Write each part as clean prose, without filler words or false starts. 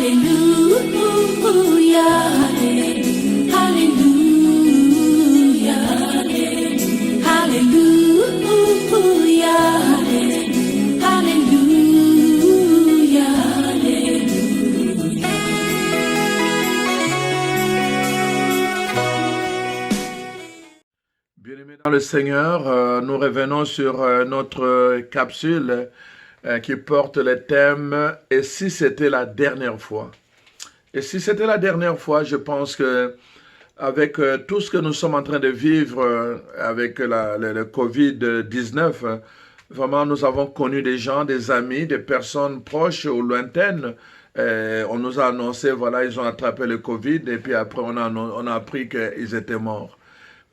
Bien-aimés dans le Seigneur, nous revenons sur notre capsule qui porte le thème « Et si c'était la dernière fois ?» Et si c'était la dernière fois, je pense que avec tout ce que nous sommes en train de vivre avec le Covid-19, vraiment nous avons connu des gens, des amis, des personnes proches ou lointaines. On nous a annoncé, voilà, ils ont attrapé le Covid et puis après on a appris qu'ils étaient morts.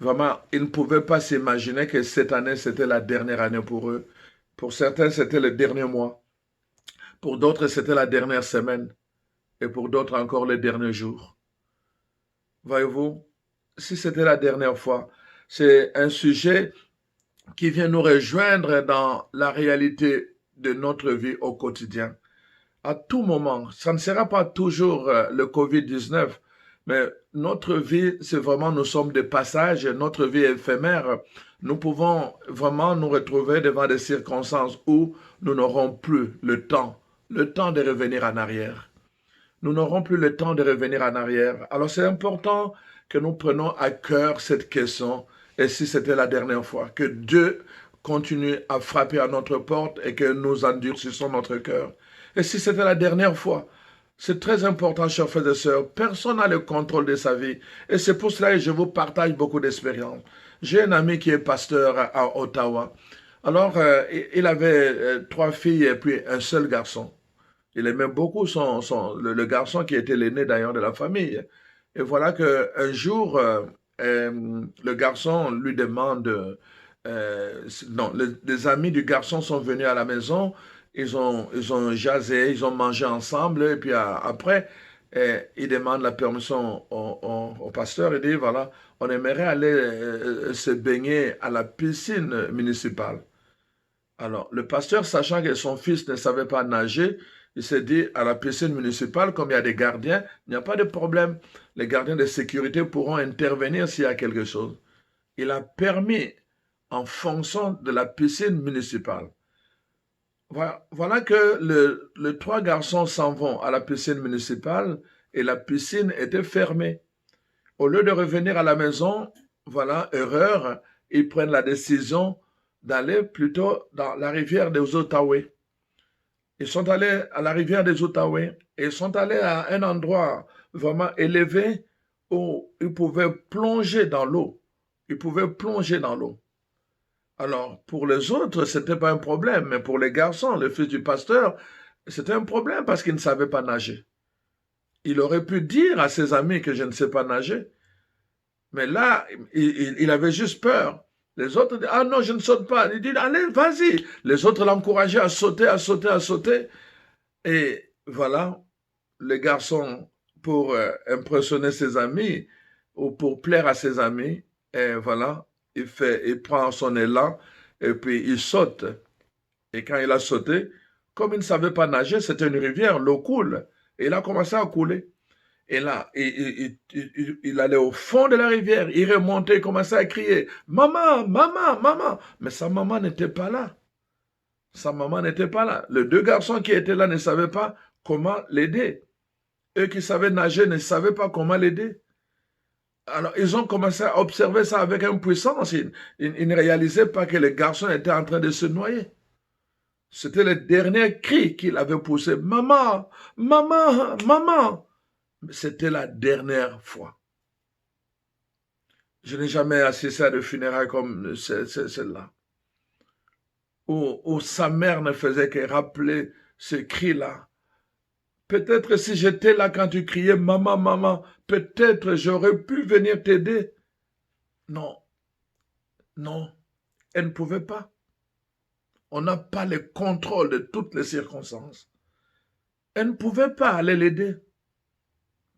Vraiment, ils ne pouvaient pas s'imaginer que cette année, c'était la dernière année pour eux. Pour certains, c'était le dernier mois. Pour d'autres, c'était la dernière semaine. Et pour d'autres encore, le dernier jour. Voyez-vous, si c'était la dernière fois, c'est un sujet qui vient nous rejoindre dans la réalité de notre vie au quotidien. À tout moment, ça ne sera pas toujours le Covid-19, mais notre vie, c'est vraiment, nous sommes de passage, notre vie est éphémère. Nous pouvons vraiment nous retrouver devant des circonstances où nous n'aurons plus le temps de revenir en arrière. Nous n'aurons plus le temps de revenir en arrière. Alors c'est important que nous prenions à cœur cette question, et si c'était la dernière fois, que Dieu continue à frapper à notre porte et que nous endurcissons notre cœur. Et si c'était la dernière fois, c'est très important, chers frères et sœurs, personne n'a le contrôle de sa vie. Et c'est pour cela que je vous partage beaucoup d'expériences. J'ai un ami qui est pasteur à Ottawa. Alors, il avait trois filles et puis un seul garçon. Il aimait beaucoup le garçon qui était l'aîné d'ailleurs de la famille. Et voilà qu'un jour, le garçon lui demande, non, les amis du garçon sont venus à la maison, ils ont jasé, ils ont mangé ensemble, et puis après, il demande la permission au pasteur, il dit, voilà, on aimerait aller se baigner à la piscine municipale. Alors, le pasteur, sachant que son fils ne savait pas nager, il s'est dit, à la piscine municipale, comme il y a des gardiens, il n'y a pas de problème. Les gardiens de sécurité pourront intervenir s'il y a quelque chose. Il a permis en fonction de la piscine municipale. Voilà que les trois garçons s'en vont à la piscine municipale et la piscine était fermée. Au lieu de revenir à la maison, voilà, erreur, ils prennent la décision d'aller plutôt dans la rivière des Outaouais. Ils sont allés à la rivière des Outaouais et ils sont allés à un endroit vraiment élevé où ils pouvaient plonger dans l'eau. Ils pouvaient plonger dans l'eau. Alors, pour les autres, ce n'était pas un problème, mais pour les garçons, le fils du pasteur, c'était un problème parce qu'ils ne savaient pas nager. Il aurait pu dire à ses amis que je ne sais pas nager, mais là, il avait juste peur. Les autres disaient, ah non, je ne saute pas. Il dit, allez, vas-y. Les autres l'encourageaient à sauter, à sauter, à sauter. Et voilà, le garçon, pour impressionner ses amis ou pour plaire à ses amis, et voilà, il prend son élan et puis il saute. Et quand il a sauté, comme il ne savait pas nager, c'était une rivière, l'eau coule. Et il a commencé à couler. Et là, il allait au fond de la rivière, il remontait, il commençait à crier, maman, maman, maman. Mais sa maman n'était pas là. Sa maman n'était pas là. Les deux garçons qui étaient là ne savaient pas comment l'aider. Eux qui savaient nager ne savaient pas comment l'aider. Alors, ils ont commencé à observer ça avec impuissance. Ils ne réalisaient pas que le garçon était en train de se noyer. C'était le dernier cri qu'il avait poussé. Maman, maman, maman. C'était la dernière fois. Je n'ai jamais assisté à des funérailles comme celle-là. Où sa mère ne faisait que rappeler ce cri-là. Peut-être si j'étais là quand tu criais maman, maman, peut-être j'aurais pu venir t'aider. Non, non, elle ne pouvait pas. On n'a pas le contrôle de toutes les circonstances. Elle ne pouvait pas aller l'aider.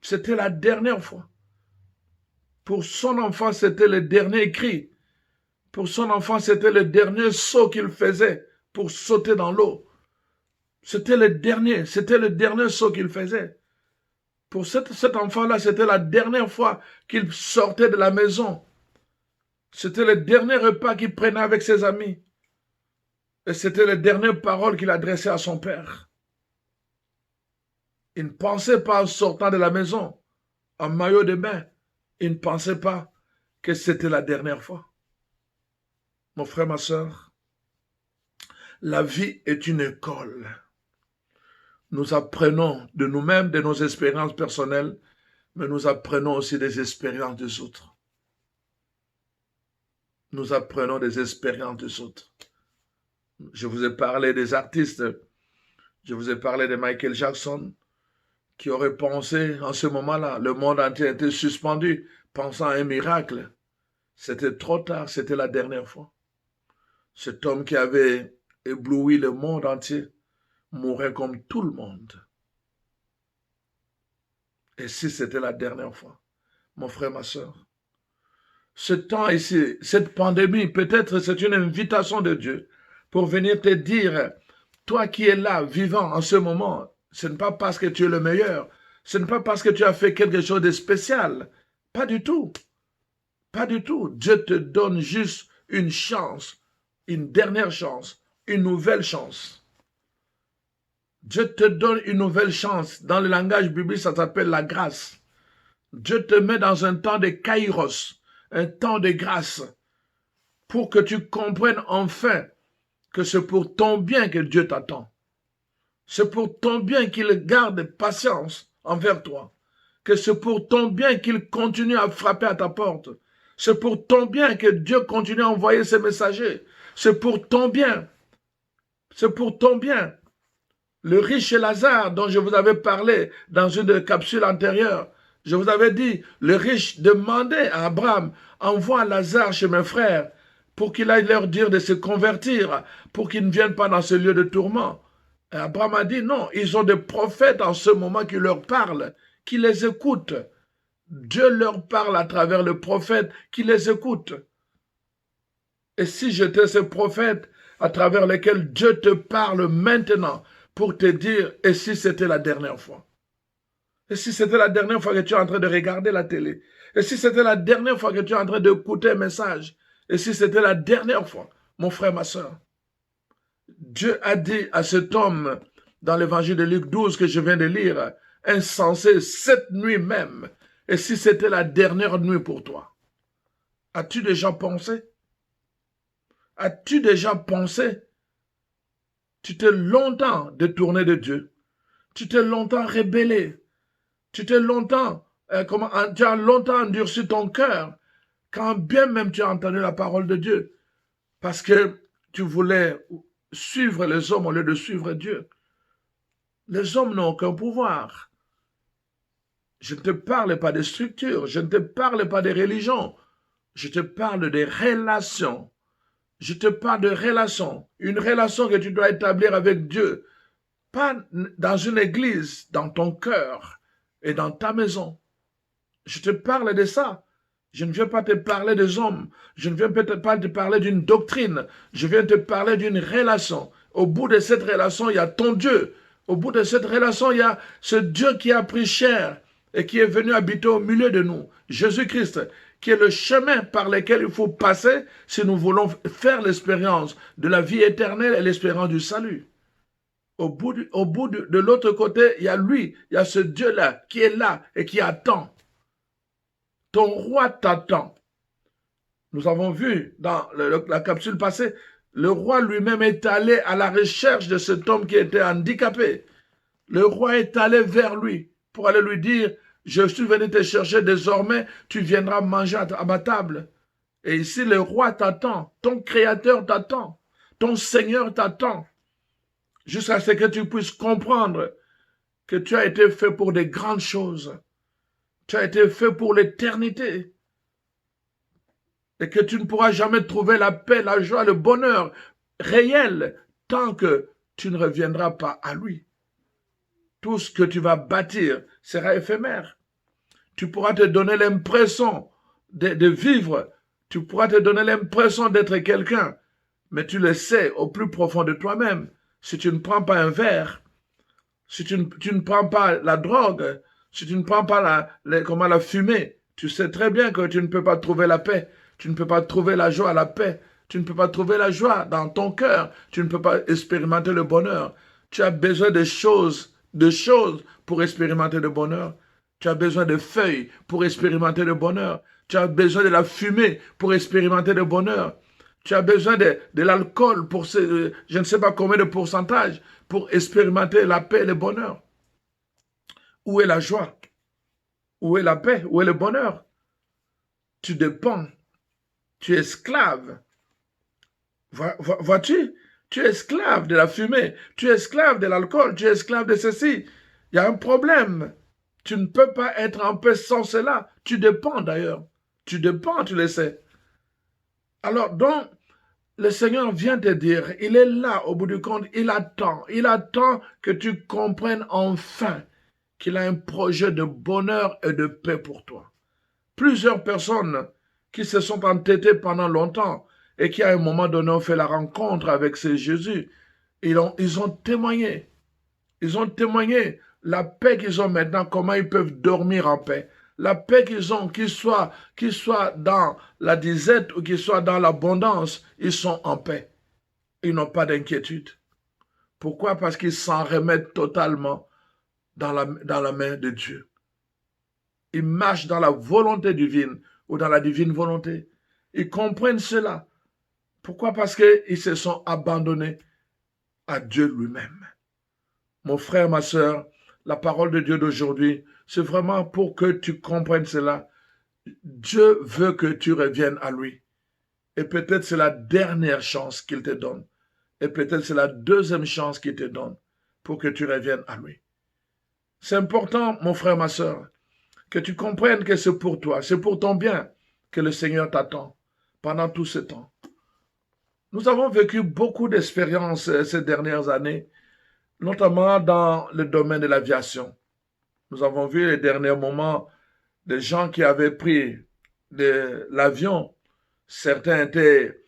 C'était la dernière fois. Pour son enfant, c'était le dernier cri. Pour son enfant, c'était le dernier saut qu'il faisait pour sauter dans l'eau. C'était le dernier saut qu'il faisait. Pour cet enfant-là, c'était la dernière fois qu'il sortait de la maison. C'était le dernier repas qu'il prenait avec ses amis. Et c'était les dernières paroles qu'il adressait à son père. Il ne pensait pas en sortant de la maison, en maillot de bain. Il ne pensait pas que c'était la dernière fois. Mon frère, ma soeur, la vie est une école. Nous apprenons de nous-mêmes, de nos expériences personnelles, mais nous apprenons aussi des expériences des autres. Nous apprenons des expériences des autres. Je vous ai parlé des artistes, je vous ai parlé de Michael Jackson, qui aurait pensé en ce moment-là, le monde entier était suspendu, pensant à un miracle. C'était trop tard, c'était la dernière fois. Cet homme qui avait ébloui le monde entier mourait comme tout le monde. Et si c'était la dernière fois, mon frère, ma soeur, ce temps ici, cette pandémie, peut-être c'est une invitation de Dieu pour venir te dire, toi qui es là, vivant en ce moment, ce n'est pas parce que tu es le meilleur, ce n'est pas parce que tu as fait quelque chose de spécial, pas du tout, pas du tout. Dieu te donne juste une chance, une dernière chance, une nouvelle chance. Dieu te donne une nouvelle chance. Dans le langage biblique, ça s'appelle la grâce. Dieu te met dans un temps de kairos, un temps de grâce, pour que tu comprennes enfin que c'est pour ton bien que Dieu t'attend. C'est pour ton bien qu'il garde patience envers toi. Que c'est pour ton bien qu'il continue à frapper à ta porte. C'est pour ton bien que Dieu continue à envoyer ses messagers. C'est pour ton bien. C'est pour ton bien. Le riche et Lazare dont je vous avais parlé dans une capsule antérieure, je vous avais dit, le riche demandait à Abraham, envoie Lazare chez mes frères pour qu'il aille leur dire de se convertir, pour qu'ils ne viennent pas dans ce lieu de tourment. Et Abraham a dit, non, ils ont des prophètes en ce moment qui leur parlent, qui les écoutent. Dieu leur parle à travers le prophète qui les écoute. Et si j'étais ce prophète à travers lequel Dieu te parle maintenant, pour te dire, et si c'était la dernière fois? Et si c'était la dernière fois que tu es en train de regarder la télé? Et si c'était la dernière fois que tu es en train d'écouter un message? Et si c'était la dernière fois, mon frère, ma soeur? Dieu a dit à cet homme, dans l'évangile de Luc 12 que je viens de lire, insensé, cette nuit même. Et si c'était la dernière nuit pour toi? As-tu déjà pensé? As-tu déjà pensé? Tu t'es longtemps détourné de Dieu. Tu t'es longtemps rébellé. Tu t'es longtemps, tu as longtemps endurci ton cœur, quand bien même tu as entendu la parole de Dieu, parce que tu voulais suivre les hommes au lieu de suivre Dieu. Les hommes n'ont aucun pouvoir. Je ne te parle pas de structure, je ne te parle pas de religion, je te parle de relations. Je te parle de relation, une relation que tu dois établir avec Dieu, pas dans une église, dans ton cœur et dans ta maison. Je te parle de ça. Je ne viens pas te parler des hommes, je ne viens peut-être pas te parler d'une doctrine, je viens te parler d'une relation. Au bout de cette relation, il y a ton Dieu. Au bout de cette relation, il y a ce Dieu qui a pris chair et qui est venu habiter au milieu de nous, Jésus-Christ, qui est le chemin par lequel il faut passer si nous voulons faire l'expérience de la vie éternelle et l'expérience du salut. Au bout de l'autre côté, il y a lui, il y a ce Dieu-là qui est là et qui attend. Ton roi t'attend. Nous avons vu dans la capsule passée, le roi lui-même est allé à la recherche de cet homme qui était handicapé. Le roi est allé vers lui pour aller lui dire, je suis venu te chercher, désormais tu viendras manger à ma table. Et ici le roi t'attend, ton créateur t'attend, ton Seigneur t'attend, jusqu'à ce que tu puisses comprendre que tu as été fait pour des grandes choses. Tu as été fait pour l'éternité. Et que tu ne pourras jamais trouver la paix, la joie, le bonheur réel tant que tu ne reviendras pas à lui. Tout ce que tu vas bâtir sera éphémère. Tu pourras te donner l'impression de vivre. Tu pourras te donner l'impression d'être quelqu'un. Mais tu le sais au plus profond de toi-même. Si tu ne prends pas un verre, si tu ne prends pas la drogue, si tu ne prends pas la fumée, tu sais très bien que tu ne peux pas trouver la paix, tu ne peux pas trouver la joie, la paix, tu ne peux pas trouver la joie dans ton cœur, tu ne peux pas expérimenter le bonheur. Tu as besoin de choses pour expérimenter le bonheur. Tu as besoin de feuilles pour expérimenter le bonheur. Tu as besoin de la fumée pour expérimenter le bonheur. Tu as besoin de l'alcool pour je ne sais pas combien de pourcentage pour expérimenter la paix et le bonheur. Où est la joie? Où est la paix? Où est le bonheur? Tu dépends. Tu es esclave. Vois-tu? Tu es esclave de la fumée. Tu es esclave de l'alcool. Tu es esclave de ceci. Il y a un problème. Tu ne peux pas être en paix sans cela. Tu dépends d'ailleurs. Tu dépends, tu le sais. Alors donc, le Seigneur vient te dire, il est là au bout du compte, il attend que tu comprennes enfin qu'il a un projet de bonheur et de paix pour toi. Plusieurs personnes qui se sont entêtées pendant longtemps et qui à un moment donné ont fait la rencontre avec ce Jésus, ils ont témoigné. Ils ont témoigné la paix qu'ils ont maintenant, comment ils peuvent dormir en paix. La paix qu'ils ont, qu'ils soient dans la disette ou qu'ils soient dans l'abondance, ils sont en paix. Ils n'ont pas d'inquiétude. Pourquoi? Parce qu'ils s'en remettent totalement dans la main de Dieu. Ils marchent dans la volonté divine ou dans la divine volonté. Ils comprennent cela. Pourquoi? Parce qu'ils se sont abandonnés à Dieu lui-même. Mon frère, ma soeur, la parole de Dieu d'aujourd'hui, c'est vraiment pour que tu comprennes cela. Dieu veut que tu reviennes à lui. Et peut-être c'est la dernière chance qu'il te donne. Et peut-être c'est la deuxième chance qu'il te donne pour que tu reviennes à lui. C'est important, mon frère, ma soeur, que tu comprennes que c'est pour toi, c'est pour ton bien que le Seigneur t'attend pendant tout ce temps. Nous avons vécu beaucoup d'expériences ces dernières années, notamment dans le domaine de l'aviation. Nous avons vu les derniers moments des gens qui avaient pris l'avion. Certains étaient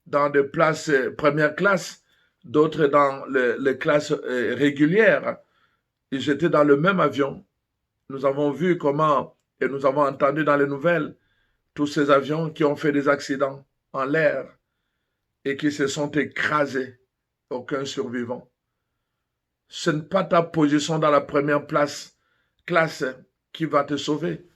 dans des places première classe, d'autres dans les classes régulières. Ils étaient dans le même avion. Nous avons vu comment, et nous avons entendu dans les nouvelles, tous ces avions qui ont fait des accidents en l'air et qui se sont écrasés. Aucun survivant. Ce n'est pas ta position dans la première classe qui va te sauver.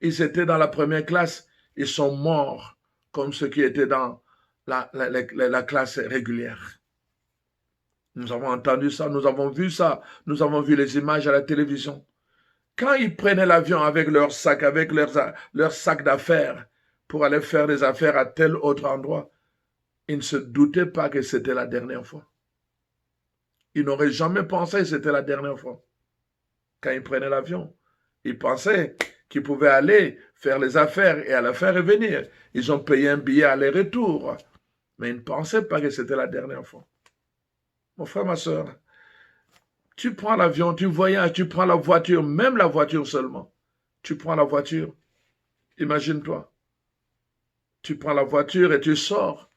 Ils étaient dans la première classe, ils sont morts comme ceux qui étaient dans la classe régulière. Nous avons entendu ça, nous avons vu ça, nous avons vu les images à la télévision. Quand ils prenaient l'avion avec leur sac d'affaires pour aller faire des affaires à tel autre endroit, ils ne se doutaient pas que c'était la dernière fois. Ils n'auraient jamais pensé que c'était la dernière fois. Quand ils prenaient l'avion, ils pensaient qu'ils pouvaient aller faire les affaires et à la fin revenir. Ils ont payé un billet aller-retour, mais ils ne pensaient pas que c'était la dernière fois. Mon frère, ma soeur, tu prends l'avion, tu voyages, tu prends la voiture, même la voiture seulement. Tu prends la voiture, imagine-toi. Tu prends la voiture et tu sors.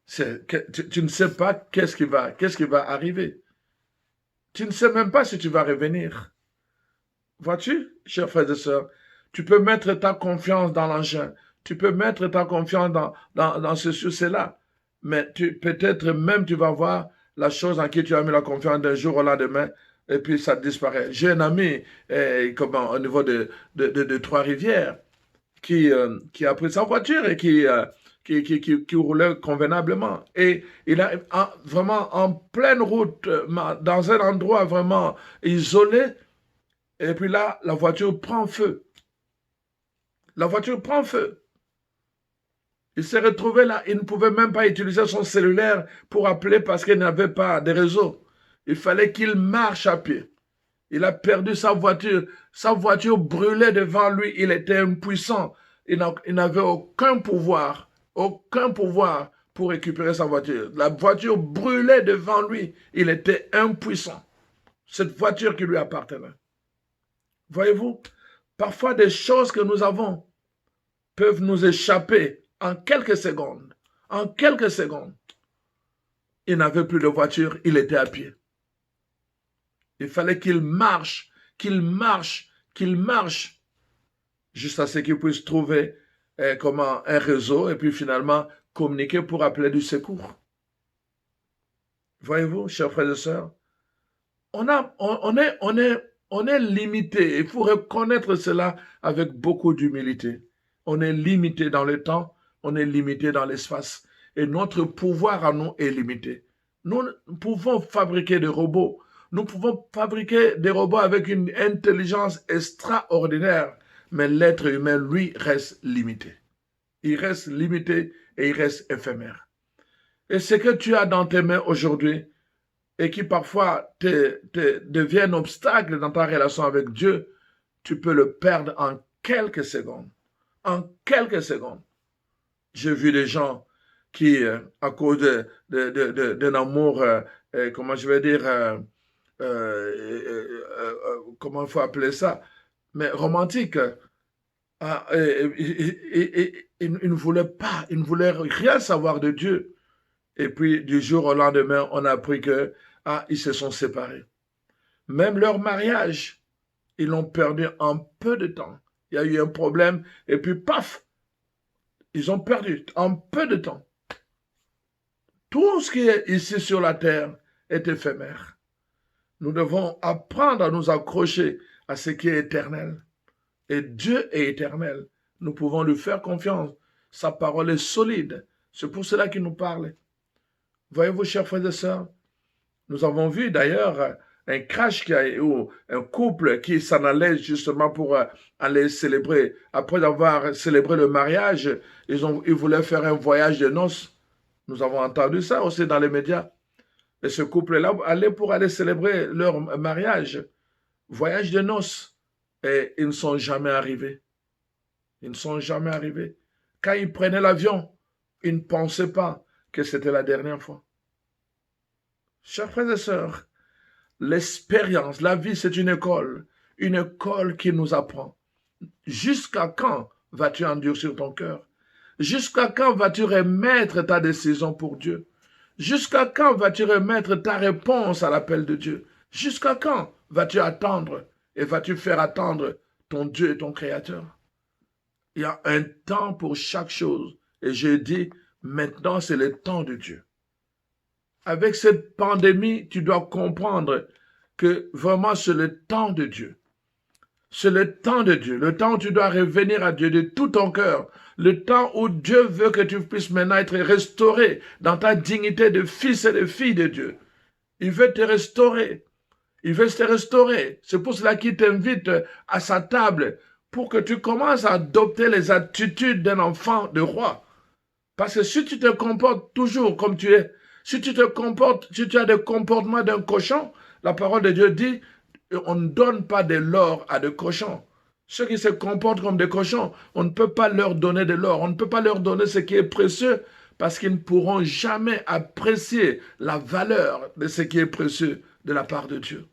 Tu ne sais pas qu'est-ce qui va arriver. Tu ne sais même pas si tu vas revenir. Vois-tu, chers frères et sœurs, tu peux mettre ta confiance dans l'engin, tu peux mettre ta confiance dans ceci-là, mais peut-être même tu vas voir la chose en qui tu as mis la confiance d'un jour au lendemain, et puis ça disparaît. J'ai un ami au niveau de Trois-Rivières qui a pris sa voiture et qui roulait convenablement. Et il a vraiment en pleine route, dans un endroit vraiment isolé, et puis là, la voiture prend feu. La voiture prend feu. Il s'est retrouvé là, il ne pouvait même pas utiliser son cellulaire pour appeler parce qu'il n'avait pas de réseau. Il fallait qu'il marche à pied. Il a perdu sa voiture. Sa voiture brûlait devant lui. Il était impuissant. Il n'avait aucun pouvoir pour récupérer sa voiture. La voiture brûlait devant lui. Il était impuissant. Cette voiture qui lui appartenait. Voyez-vous, parfois des choses que nous avons peuvent nous échapper en quelques secondes. En quelques secondes. Il n'avait plus de voiture, il était à pied. Il fallait qu'il marche qu'il marche jusqu'à ce qu'il puisse trouver un réseau et puis finalement communiquer pour appeler du secours. Voyez-vous, chers frères et sœurs, on est limité. Il faut reconnaître cela avec beaucoup d'humilité. On est limité dans le temps, on est limité dans l'espace. Et notre pouvoir à nous est limité. Nous pouvons fabriquer des robots. Nous pouvons fabriquer des robots avec une intelligence extraordinaire. Mais l'être humain, lui, reste limité. Il reste limité et il reste éphémère. Et ce que tu as dans tes mains aujourd'hui, et qui parfois devient un obstacle dans ta relation avec Dieu, tu peux le perdre en quelques secondes. En quelques secondes. J'ai vu des gens qui, à cause d'un amour, comment je vais dire, comment il faut appeler ça, mais romantique, ils ne voulaient pas, ils ne voulaient rien savoir de Dieu. Et puis, du jour au lendemain, on a appris que ils se sont séparés. Même leur mariage, ils l'ont perdu en peu de temps. Il y a eu un problème, et puis paf, ils ont perdu en peu de temps. Tout ce qui est ici sur la terre est éphémère. Nous devons apprendre à nous accrocher à ce qui est éternel. Et Dieu est éternel. Nous pouvons lui faire confiance. Sa parole est solide. C'est pour cela qu'il nous parle. Voyez-vous, chers frères et sœurs, nous avons vu d'ailleurs un crash ou un couple qui s'en allait justement pour aller célébrer. Après avoir célébré le mariage, ils voulaient faire un voyage de noces. Nous avons entendu ça aussi dans les médias. Et ce couple-là allait pour aller célébrer leur mariage. Voyage de noces. Et ils ne sont jamais arrivés. Ils ne sont jamais arrivés. Quand ils prenaient l'avion, ils ne pensaient pas que c'était la dernière fois. Chers frères et sœurs, l'expérience, la vie, c'est une école qui nous apprend. Jusqu'à quand vas-tu endurcir ton cœur? Jusqu'à quand vas-tu remettre ta décision pour Dieu? Jusqu'à quand vas-tu remettre ta réponse à l'appel de Dieu? Jusqu'à quand vas-tu attendre et vas-tu faire attendre ton Dieu et ton Créateur? Il y a un temps pour chaque chose. Et j'ai dit, maintenant c'est le temps de Dieu. Avec cette pandémie, tu dois comprendre que vraiment c'est le temps de Dieu. C'est le temps de Dieu, le temps où tu dois revenir à Dieu de tout ton cœur, le temps où Dieu veut que tu puisses maintenant être restauré dans ta dignité de fils et de fille de Dieu. Il veut te restaurer. Il veut te restaurer. C'est pour cela qu'il t'invite à sa table pour que tu commences à adopter les attitudes d'un enfant de roi. Parce que si tu te comportes toujours comme tu es, si tu as des comportements d'un cochon, la parole de Dieu dit, on ne donne pas de l'or à des cochons. Ceux qui se comportent comme des cochons, on ne peut pas leur donner de l'or, on ne peut pas leur donner ce qui est précieux parce qu'ils ne pourront jamais apprécier la valeur de ce qui est précieux de la part de Dieu.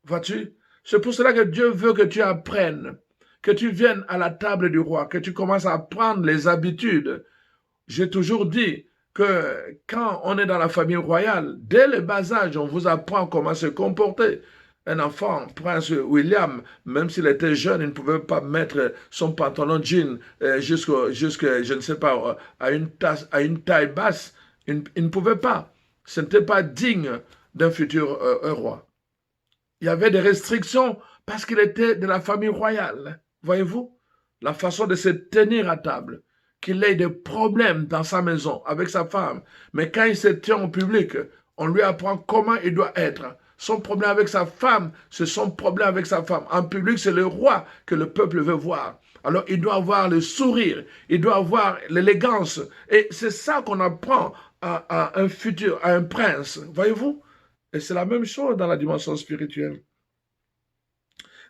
Vois-tu? C'est pour cela que Dieu veut que tu apprennes, que tu viennes à la table du roi, que tu commences à apprendre les habitudes. J'ai toujours dit que quand on est dans la famille royale, dès le bas âge, on vous apprend comment se comporter. Un enfant, Prince William, même s'il était jeune, il ne pouvait pas mettre son pantalon jean jusqu'à, je ne sais pas, à une taille basse. Il ne pouvait pas. Ce n'était pas digne d'un futur roi. Il y avait des restrictions parce qu'il était de la famille royale. Voyez-vous? La façon de se tenir à table. Qu'il ait des problèmes dans sa maison avec sa femme. Mais quand il se tient au public, on lui apprend comment il doit être. Son problème avec sa femme, c'est son problème avec sa femme. En public, c'est le roi que le peuple veut voir. Alors, il doit avoir le sourire, il doit avoir l'élégance. Et c'est ça qu'on apprend à un futur, à un prince. Voyez-vous? Et c'est la même chose dans la dimension spirituelle.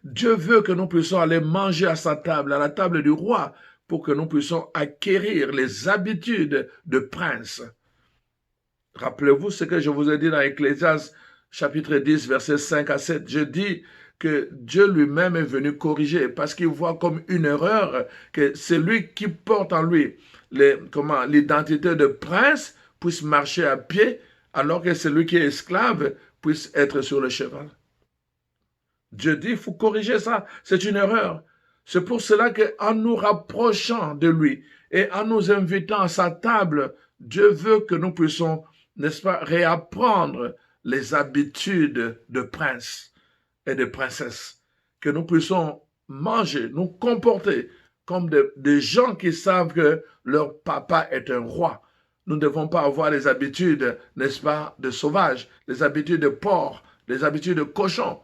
Dieu veut que nous puissions aller manger à sa table, à la table du roi, pour que nous puissions acquérir les habitudes de prince. Rappelez-vous ce que je vous ai dit dans Ecclésiaste, chapitre 10, versets 5 à 7. Je dis que Dieu lui-même est venu corriger parce qu'il voit comme une erreur que celui qui porte en lui l'identité de prince puisse marcher à pied alors que celui qui est esclave puisse être sur le cheval. Dieu dit, il faut corriger ça. C'est une erreur. C'est pour cela qu'en nous rapprochant de lui et en nous invitant à sa table, Dieu veut que nous puissions, n'est-ce pas, réapprendre les habitudes de prince et de princesse. Que nous puissions manger, nous comporter comme des gens qui savent que leur papa est un roi. Nous ne devons pas avoir les habitudes, n'est-ce pas, de sauvages, les habitudes de porc, les habitudes de cochon.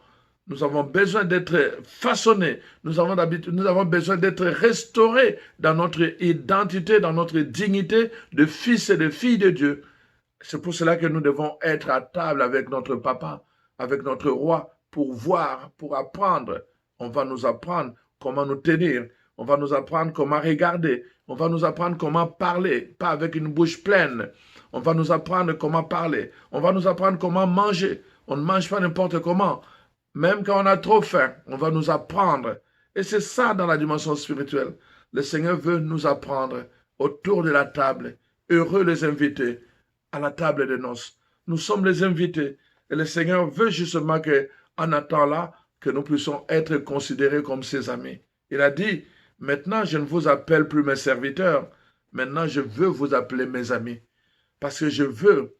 Nous avons besoin d'être façonnés, nous avons besoin d'être restaurés dans notre identité, dans notre dignité de fils et de filles de Dieu. C'est pour cela que nous devons être à table avec notre papa, avec notre roi, pour voir, pour apprendre. On va nous apprendre comment nous tenir, on va nous apprendre comment regarder, on va nous apprendre comment parler, pas avec une bouche pleine. On va nous apprendre comment parler, on va nous apprendre comment manger. On ne mange pas n'importe comment. Même quand on a trop faim, on va nous apprendre. Et c'est ça dans la dimension spirituelle. Le Seigneur veut nous apprendre autour de la table. Heureux les invités à la table de noces. Nous sommes les invités. Et le Seigneur veut justement qu'en attendant là, que nous puissions être considérés comme ses amis. Il a dit, maintenant je ne vous appelle plus mes serviteurs. Maintenant je veux vous appeler mes amis. Parce que je veux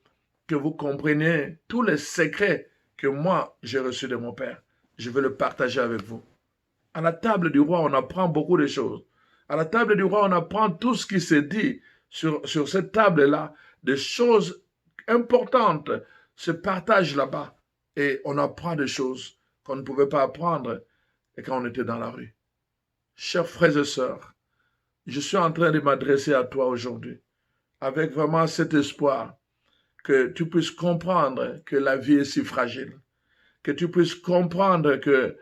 que vous compreniez tous les secrets que moi, j'ai reçu de mon Père. Je veux le partager avec vous. À la table du roi, on apprend beaucoup de choses. À la table du roi, on apprend tout ce qui s'est dit sur cette table-là. Des choses importantes se partagent là-bas. Et on apprend des choses qu'on ne pouvait pas apprendre quand on était dans la rue. Chers frères et sœurs, je suis en train de m'adresser à toi aujourd'hui avec vraiment cet espoir que tu puisses comprendre que la vie est si fragile, que tu puisses comprendre que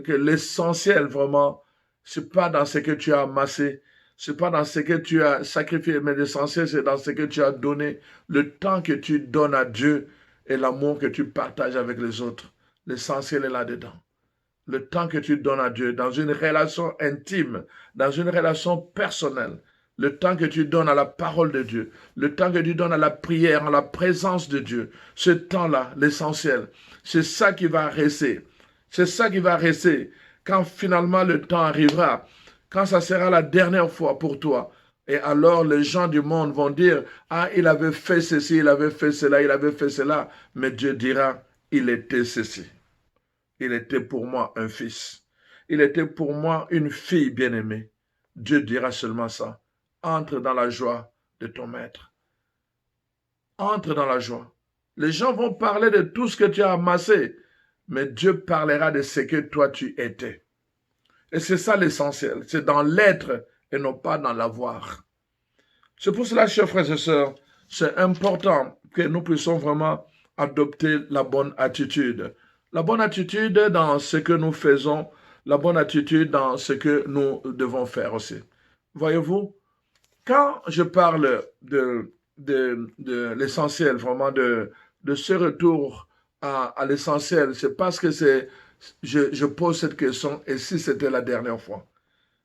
l'essentiel vraiment, c'est pas dans ce que tu as amassé, c'est pas dans ce que tu as sacrifié, mais l'essentiel c'est dans ce que tu as donné, le temps que tu donnes à Dieu et l'amour que tu partages avec les autres. L'essentiel est là-dedans. Le temps que tu donnes à Dieu dans une relation intime, dans une relation personnelle, le temps que tu donnes à la parole de Dieu, le temps que tu donnes à la prière, à la présence de Dieu, ce temps-là, l'essentiel, c'est ça qui va rester. C'est ça qui va rester quand finalement le temps arrivera, quand ça sera la dernière fois pour toi. Et alors les gens du monde vont dire, ah, il avait fait ceci, il avait fait cela, il avait fait cela. Mais Dieu dira, il était ceci. Il était pour moi un fils. Il était pour moi une fille bien-aimée. Dieu dira seulement ça. Entre dans la joie de ton maître. Entre dans la joie. Les gens vont parler de tout ce que tu as amassé, mais Dieu parlera de ce que toi tu étais. Et c'est ça l'essentiel. C'est dans l'être et non pas dans l'avoir. C'est pour cela, chers frères et sœurs, c'est important que nous puissions vraiment adopter la bonne attitude. La bonne attitude dans ce que nous faisons, la bonne attitude dans ce que nous devons faire aussi. Voyez-vous, quand je parle de l'essentiel, vraiment de ce retour à l'essentiel, c'est parce que je pose cette question, et si c'était la dernière fois?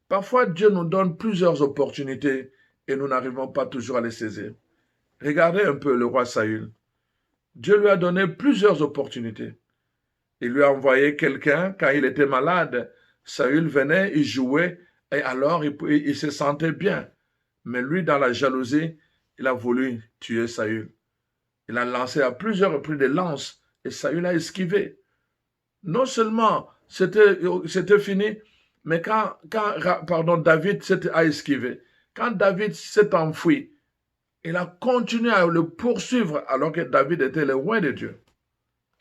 Parfois, Dieu nous donne plusieurs opportunités et nous n'arrivons pas toujours à les saisir. Regardez un peu le roi Saül. Dieu lui a donné plusieurs opportunités. Il lui a envoyé quelqu'un quand il était malade. Saül venait, il jouait, et alors il se sentait bien. Mais lui, dans la jalousie, il a voulu tuer Saül. Il a lancé à plusieurs reprises des lances, et Saül a esquivé. Non seulement c'était fini, mais quand David a esquivé, quand David s'est enfui, il a continué à le poursuivre alors que David était loin de Dieu.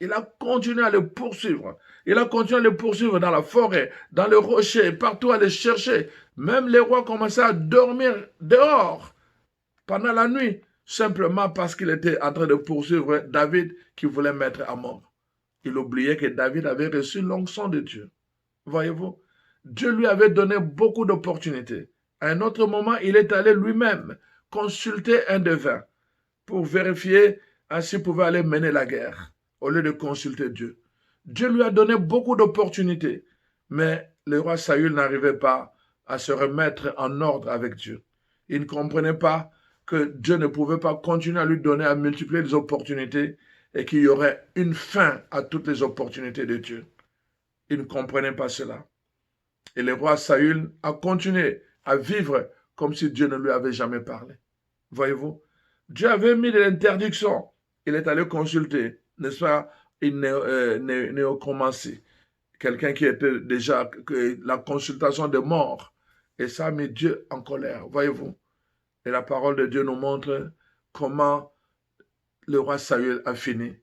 Il a continué à le poursuivre. Il a continué à le poursuivre dans la forêt, dans le rocher, partout à le chercher. Même les rois commençaient à dormir dehors pendant la nuit, simplement parce qu'il était en train de poursuivre David qui voulait mettre à mort. Il oubliait que David avait reçu l'onction de Dieu. Voyez-vous, Dieu lui avait donné beaucoup d'opportunités. À un autre moment, il est allé lui-même consulter un devin pour vérifier s'il pouvait aller mener la guerre au lieu de consulter Dieu. Dieu lui a donné beaucoup d'opportunités, mais le roi Saül n'arrivait pas à se remettre en ordre avec Dieu. Il ne comprenait pas que Dieu ne pouvait pas continuer à lui donner, à multiplier les opportunités et qu'il y aurait une fin à toutes les opportunités de Dieu. Il ne comprenait pas cela. Et le roi Saül a continué à vivre comme si Dieu ne lui avait jamais parlé. Voyez-vous, Dieu avait mis de l'interdiction. Il est allé consulter, n'est-ce pas, une néocromancie. Quelqu'un qui était déjà la consultation de mort. Et ça a mis Dieu en colère, voyez-vous. Et la parole de Dieu nous montre comment le roi Saül a fini.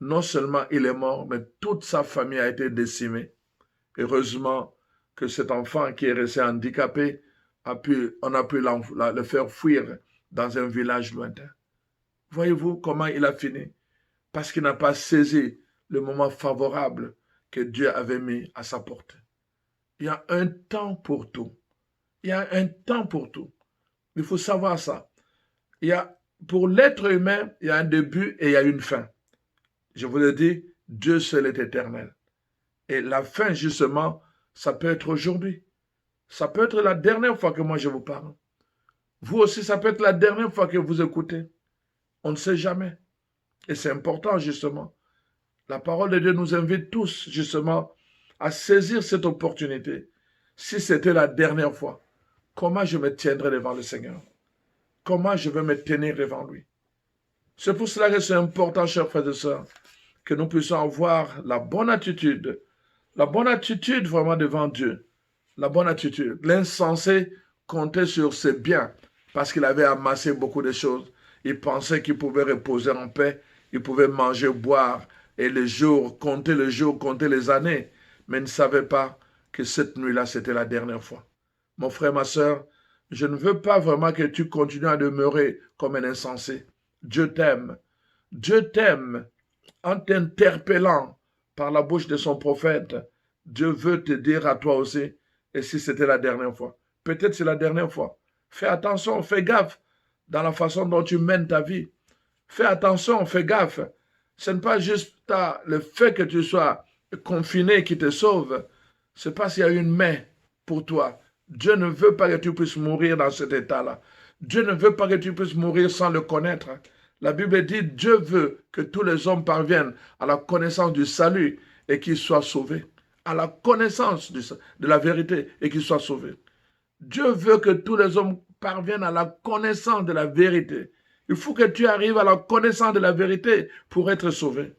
Non seulement il est mort, mais toute sa famille a été décimée. Heureusement que cet enfant qui est resté handicapé, on a pu le faire fuir dans un village lointain. Voyez-vous comment il a fini? Parce qu'il n'a pas saisi le moment favorable que Dieu avait mis à sa portée. Il y a un temps pour tout. Il y a un temps pour tout. Il faut savoir ça. Pour l'être humain, il y a un début et il y a une fin. Je vous l'ai dit, Dieu seul est éternel. Et la fin, justement, ça peut être aujourd'hui. Ça peut être la dernière fois que moi je vous parle. Vous aussi, ça peut être la dernière fois que vous écoutez. On ne sait jamais. Et c'est important, justement. La parole de Dieu nous invite tous, justement, à saisir cette opportunité. Si c'était la dernière fois, comment je me tiendrai devant le Seigneur? Comment je vais me tenir devant lui? C'est pour cela que c'est important, chers frères et sœurs, que nous puissions avoir la bonne attitude vraiment devant Dieu, la bonne attitude. L'insensé comptait sur ses biens parce qu'il avait amassé beaucoup de choses. Il pensait qu'il pouvait reposer en paix, il pouvait manger, boire, et les jours, compter les années, mais il ne savait pas que cette nuit-là, c'était la dernière fois. Mon frère, ma soeur, je ne veux pas vraiment que tu continues à demeurer comme un insensé. Dieu t'aime. Dieu t'aime en t'interpellant par la bouche de son prophète. Dieu veut te dire à toi aussi, et si c'était la dernière fois. Peut-être c'est la dernière fois. Fais attention, fais gaffe dans la façon dont tu mènes ta vie. Fais attention, fais gaffe. Ce n'est pas juste le fait que tu sois confiné qui te sauve. C'est parce qu'il y a une main pour toi. Dieu ne veut pas que tu puisses mourir dans cet état-là. Dieu ne veut pas que tu puisses mourir sans le connaître. La Bible dit, Dieu veut que tous les hommes parviennent à la connaissance du salut et qu'ils soient sauvés. À la connaissance de la vérité et qu'ils soient sauvés. Dieu veut que tous les hommes parviennent à la connaissance de la vérité. Il faut que tu arrives à la connaissance de la vérité pour être sauvé.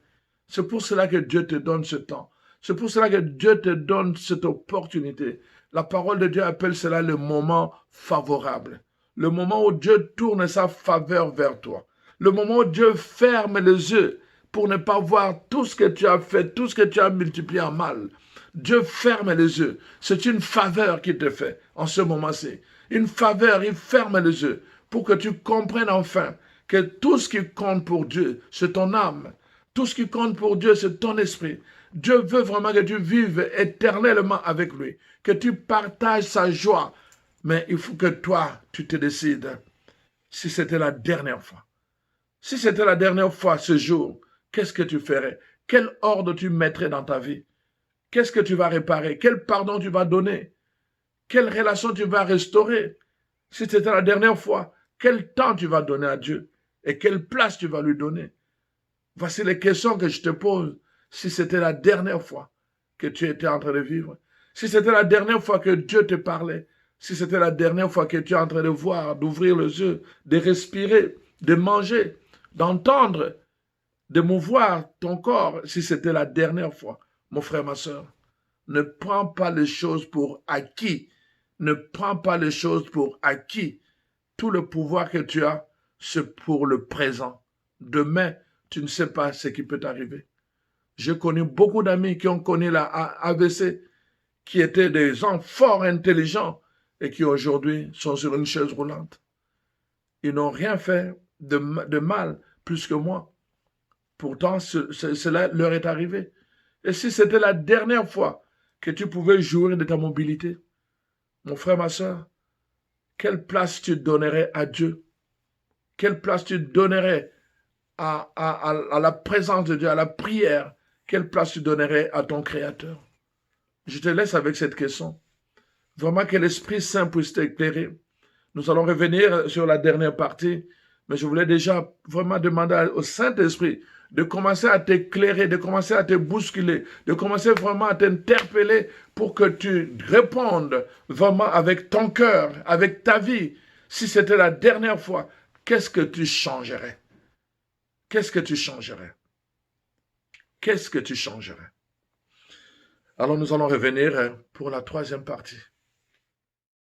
C'est pour cela que Dieu te donne ce temps. C'est pour cela que Dieu te donne cette opportunité. La parole de Dieu appelle cela le moment favorable. Le moment où Dieu tourne sa faveur vers toi. Le moment où Dieu ferme les yeux pour ne pas voir tout ce que tu as fait, tout ce que tu as multiplié en mal. Dieu ferme les yeux. C'est une faveur qu'il te fait en ce moment-ci. Une faveur, il ferme les yeux pour que tu comprennes enfin que tout ce qui compte pour Dieu, c'est ton âme. Tout ce qui compte pour Dieu, c'est ton esprit. Dieu veut vraiment que tu vives éternellement avec lui, que tu partages sa joie. Mais il faut que toi, tu te décides si c'était la dernière fois. Si c'était la dernière fois ce jour, qu'est-ce que tu ferais? Quel ordre tu mettrais dans ta vie? Qu'est-ce que tu vas réparer? Quel pardon tu vas donner? Quelle relation tu vas restaurer? Si c'était la dernière fois, quel temps tu vas donner à Dieu? Et quelle place tu vas lui donner? Voici les questions que je te pose. Si c'était la dernière fois que tu étais en train de vivre, si c'était la dernière fois que Dieu te parlait, si c'était la dernière fois que tu es en train de voir, d'ouvrir les yeux, de respirer, de manger, d'entendre, de mouvoir ton corps, si c'était la dernière fois, mon frère, ma soeur, ne prends pas les choses pour acquis. Ne prends pas les choses pour acquis. Tout le pouvoir que tu as, c'est pour le présent. Demain, tu ne sais pas ce qui peut t'arriver. J'ai connu beaucoup d'amis qui ont connu la AVC, qui étaient des gens fort intelligents et qui aujourd'hui sont sur une chaise roulante. Ils n'ont rien fait de mal plus que moi. Pourtant, cela leur est arrivé. Et si c'était la dernière fois que tu pouvais jouir de ta mobilité, mon frère, ma soeur, quelle place tu donnerais à Dieu? Quelle place tu donnerais à la présence de Dieu, à la prière? Quelle place tu donnerais à ton Créateur? Je te laisse avec cette question. Vraiment que l'Esprit Saint puisse t'éclairer. Nous allons revenir sur la dernière partie, mais je voulais déjà vraiment demander au Saint-Esprit de commencer à t'éclairer, de commencer à te bousculer, de commencer vraiment à t'interpeller pour que tu répondes vraiment avec ton cœur, avec ta vie. Si c'était la dernière fois, qu'est-ce que tu changerais? Qu'est-ce que tu changerais? Qu'est-ce que tu changerais? Alors nous allons revenir pour la troisième partie.